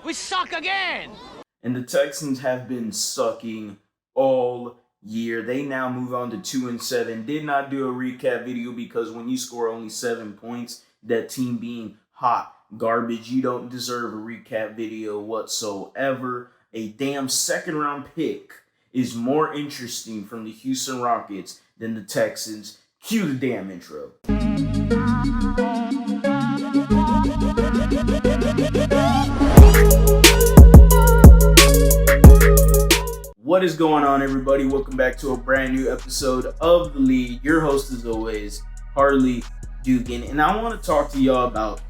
We suck again! And the Texans have been sucking all year. They now move on to 2-7. Did not do a recap video because when you score only 7 points, that team being hot garbage, you don't deserve a recap video whatsoever. A damn second round pick is more interesting from the Houston Rockets than the Texans. Cue the damn intro. What is going on, everybody? Welcome back to a brand new episode of The Lead. Your host, as always, Harley Dugan. And I want to talk to y'all about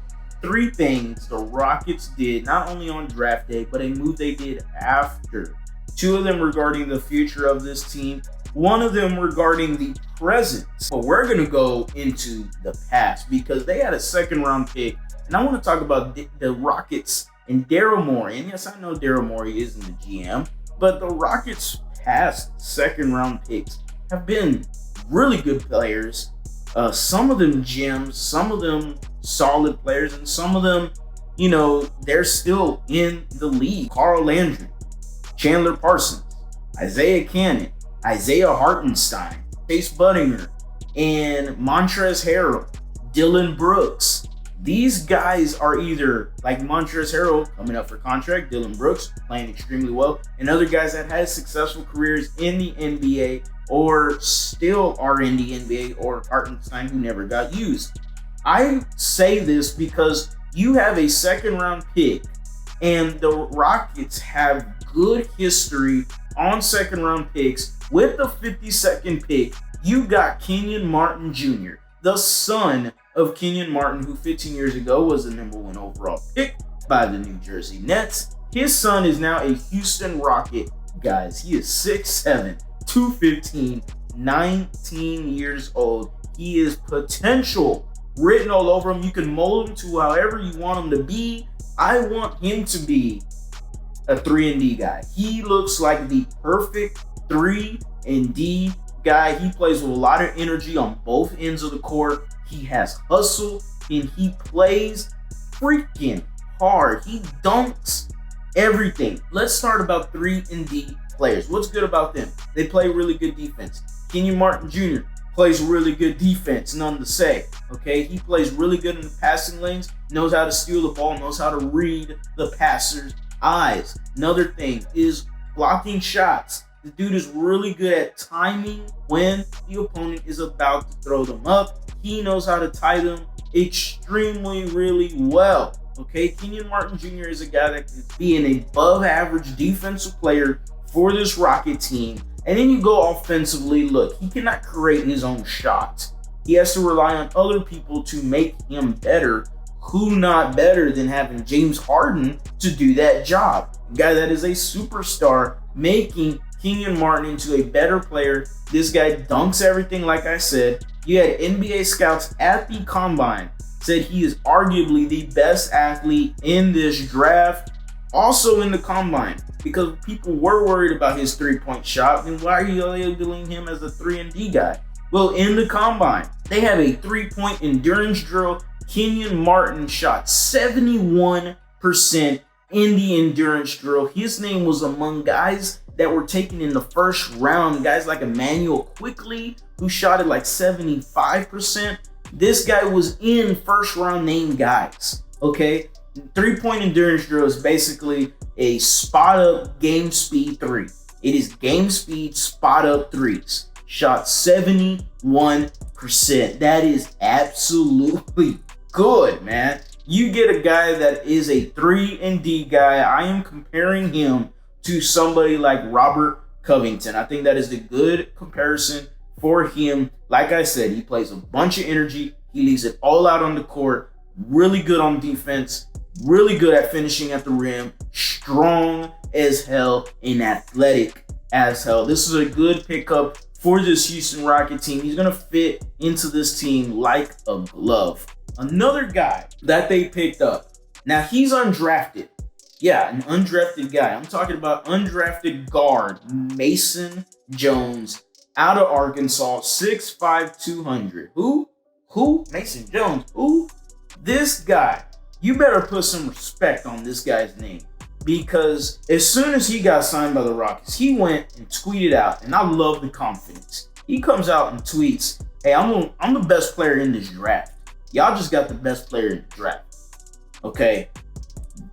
3 things the Rockets did, not only on draft day, but a move they did after. 2 of them regarding the future of this team. 1 of them regarding the present. But we're going to go into the past because they had a second round pick. And I want to talk about the Rockets and Daryl Morey. And yes, I know Daryl Morey isn't the GM, but the Rockets' past second round picks have been really good players. Some of them gems, some of them solid players, and some of them, they're still in the league. Carl Landry, Chandler Parsons, Isaiah Cannon, Isaiah Hartenstein, Chase Budinger, and Montrezl Harrell, Dylan Brooks. These guys are either like Montrezl Harrell coming up for contract, Dylan Brooks playing extremely well, and other guys that had successful careers in the NBA or still are in the NBA, or Hartenstein who never got used. I say this because you have a second round pick and the Rockets have good history on second round picks. With the 52nd pick, you got Kenyon Martin Jr., the son of Kenyon Martin, who 15 years ago was the number 1 overall pick by the New Jersey Nets. His son is now a Houston Rocket. Guys, he is 6'7", 215, 19 years old. He is potential written all over him. You can mold him to however you want him to be. I want him to be a 3-and-D guy. He looks like the perfect 3-and-D guy. He plays with a lot of energy on both ends of the court. He has hustle and he plays freaking hard. He dunks everything. Let's start about 3-and-D players. What's good about them? They play really good defense. Kenyon Martin Jr. plays really good defense, none to say. Okay, he plays really good in the passing lanes, knows how to steal the ball, knows how to read the passer's eyes. Another thing is blocking shots. The dude is really good at timing when the opponent is about to throw them up. He knows how to tie them extremely, really well. Okay, Kenyon Martin Jr. is a guy that can be an above average defensive player for this Rocket team. And then you go offensively. Look, he cannot create his own shots. He has to rely on other people to make him better. Who not better than having James Harden to do that job? A guy that is a superstar, making Kenyon Martin into a better player. This guy dunks everything, like I said. You had NBA scouts at the combine said he is arguably the best athlete in this draft. Also in the combine, because people were worried about his 3-point shot, then why are you labeling him as a 3-and-D guy? Well, in the combine, they have a 3-point endurance drill. Kenyon Martin shot 71% in the endurance drill. His name was among guys that were taken in the first round. Guys like Emmanuel Quickly, who shot at like 75%. This guy was in first round named guys. Okay, 3-point endurance drill is basically a spot up game speed 3. It is game speed spot up 3s. Shot 71%. That is absolutely good, man. You get a guy that is a 3-and-D guy. I am comparing him to somebody like Robert Covington. I think that is the good comparison for him. Like I said, he plays a bunch of energy. He leaves it all out on the court. Really good on defense. Really good at finishing at the rim. Strong as hell and athletic as hell. This is a good pickup for this Houston Rocket team. He's going to fit into this team like a glove. Another guy that they picked up. Now, he's undrafted. Yeah, an undrafted guy. I'm talking about undrafted guard Mason Jones out of Arkansas, 6'5", 200. Who? Mason Jones. Who? This guy. You better put some respect on this guy's name. because as soon as he got signed by the Rockets, he went and tweeted out, and I love the confidence. He comes out and tweets, "Hey, I'm the best player in this draft. Y'all just got the best player in the draft." Okay,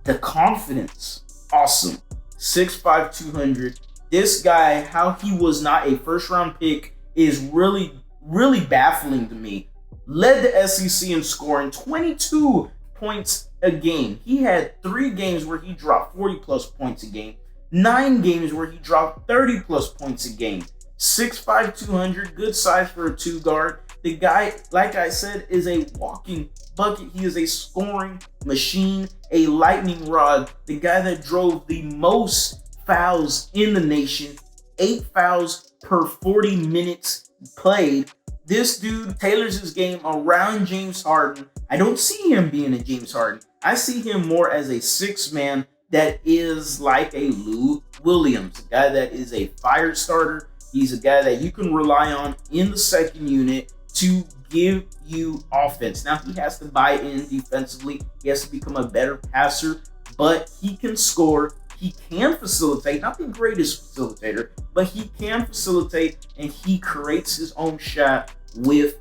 the confidence, awesome. 6'5", 200. This guy, how he was not a first-round pick is really, really baffling to me. Led the SEC in scoring, 22 points a game. He had 3 games where he dropped 40-plus points a game, 9 games where he dropped 30-plus points a game. 6'5", 200, good size for a 2-guard. The guy, like I said, is a walking bucket. He is a scoring machine, a lightning rod. The guy that drove the most fouls in the nation, 8 fouls per 40 minutes played. This dude tailors his game around James Harden. I don't see him being a James Harden. I see him more as a 6-man that is like a Lou Williams, a guy that is a fire starter. He's a guy that you can rely on in the second unit to give you offense. Now, he has to buy in defensively. He has to become a better passer, but he can score. He can facilitate, not the greatest facilitator, but he can facilitate, and he creates his own shot with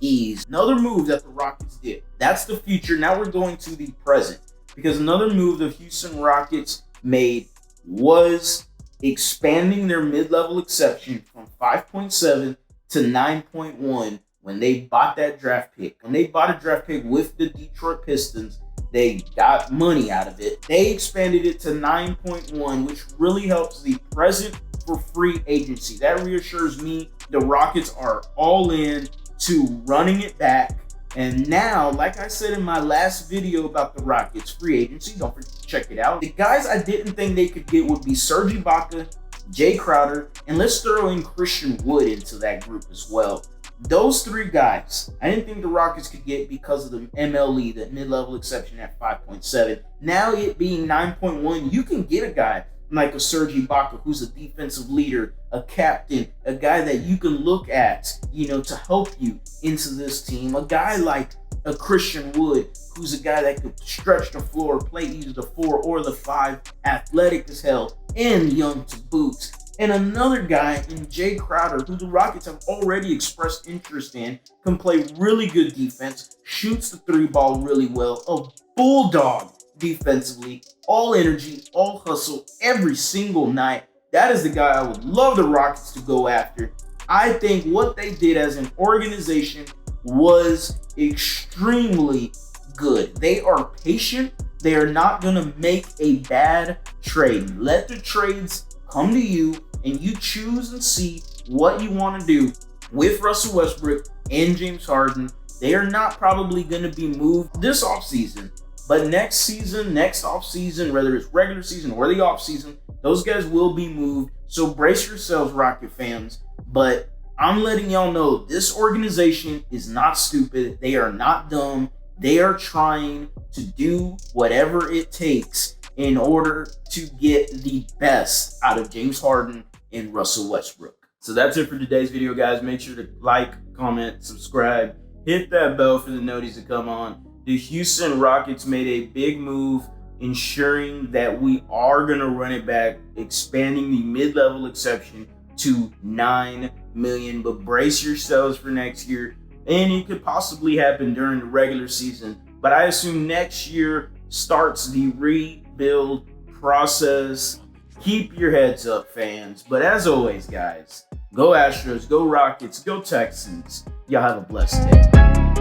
ease. Another move that the Rockets did. That's the future. Now we're going to the present, because another move the Houston Rockets made was expanding their mid-level exception from 5.7 to 9.1 when they bought that draft pick. When they bought a draft pick with the Detroit Pistons, they got money out of it. They expanded it to 9.1, which really helps the present for free agency. That reassures me the Rockets are all in to running it back. And now, like I said in my last video about the Rockets free agency, don't forget to check it out. The guys I didn't think they could get would be Serge Ibaka, Jay Crowder, and let's throw in Christian Wood into that group as well. Those 3 guys, I didn't think the Rockets could get because of the MLE, the mid-level exception at 5.7. Now it being 9.1, you can get a guy like a Serge Ibaka, who's a defensive leader, a captain, a guy that you can look at, to help you into this team. A guy like a Christian Wood, who's a guy that could stretch the floor, play either the 4 or the 5, athletic as hell, and young to boot. And another guy in Jay Crowder, who the Rockets have already expressed interest in, can play really good defense, shoots the 3-ball really well, a bulldog defensively, all energy, all hustle every single night. That is the guy I would love the Rockets to go after. I think what they did as an organization was extremely good. They are patient. They are not going to make a bad trade. Let the trades come to you, and you choose and see what you want to do with Russell Westbrook and James Harden. They are not probably going to be moved this offseason, but next season, next offseason, whether it's regular season or the offseason, those guys will be moved. So brace yourselves, Rocket fans. But I'm letting y'all know this organization is not stupid. They are not dumb. They are trying to do whatever it takes in order to get the best out of James Harden and Russell Westbrook. So that's it for today's video, guys. Make sure to like, comment, subscribe, hit that bell for the notices to come on. The Houston Rockets made a big move, ensuring that we are going to run it back, expanding the mid-level exception to $9 million. But brace yourselves for next year, and it could possibly happen during the regular season. But I assume next year starts the rebuild process. Keep your heads up, fans. But as always, guys, go Astros, go Rockets, go Texans. Y'all have a blessed day.